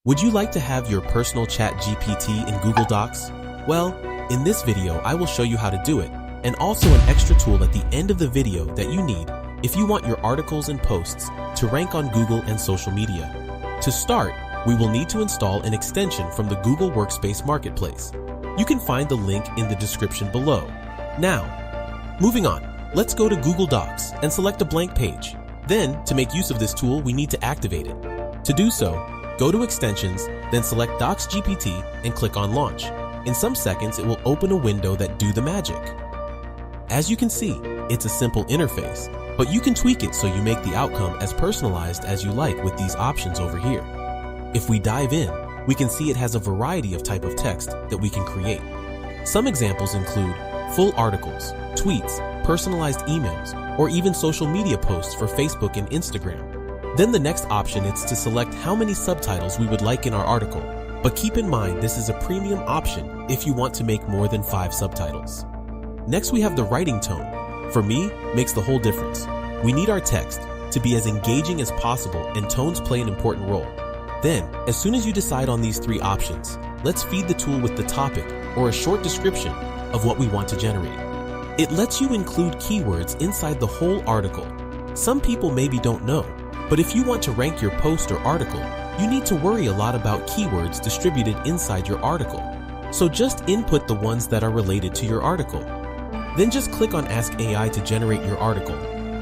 Would you like to have your personal Chat GPT in Google Docs? Well, in this video, I will show you how to do it, and also an extra tool at the end of the video that you need if you want your articles and posts to rank on Google and social media. To start, we will need to install an extension from the Google Workspace Marketplace. You can find the link in the description below. Now, moving on, let's go to Google Docs and select a blank page. Then, to make use of this tool, we need to activate it. To do so, go to Extensions, then select Docs GPT and click on Launch. In some seconds, it will open a window that do the magic. As you can see, it's a simple interface, but you can tweak it so you make the outcome as personalized as you like with these options over here. If we dive in, we can see it has a variety of type of text that we can create. Some examples include full articles, tweets, personalized emails, or even social media posts for Facebook and Instagram. Then the next option is to select how many subtitles we would like in our article, but keep in mind this is a premium option if you want to make more than 5 subtitles. Next we have the writing tone. For me, makes the whole difference. We need our text to be as engaging as possible, and tones play an important role. Then, as soon as you decide on these 3 options, let's feed the tool with the topic or a short description of what we want to generate. It lets you include keywords inside the whole article. Some people maybe don't know, but if you want to rank your post or article, you need to worry a lot about keywords distributed inside your article. So just input the ones that are related to your article. Then just click on Ask AI to generate your article.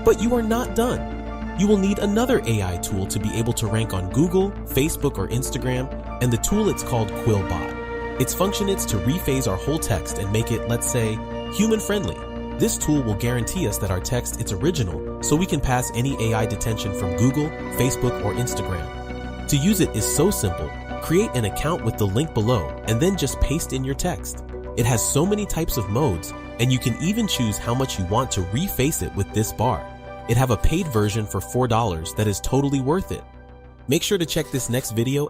But you are not done. You will need another AI tool to be able to rank on Google, Facebook, or Instagram, and the tool it's called Quillbot. Its function is to rephase our whole text and make it, let's say, human-friendly. This tool will guarantee us that our text is original, so we can pass any AI detection from Google, Facebook, or Instagram. To use it is so simple. Create an account with the link below and then just paste in your text. It has so many types of modes, and you can even choose how much you want to reface it with this bar. It have a paid version for $4 that is totally worth it. Make sure to check this next video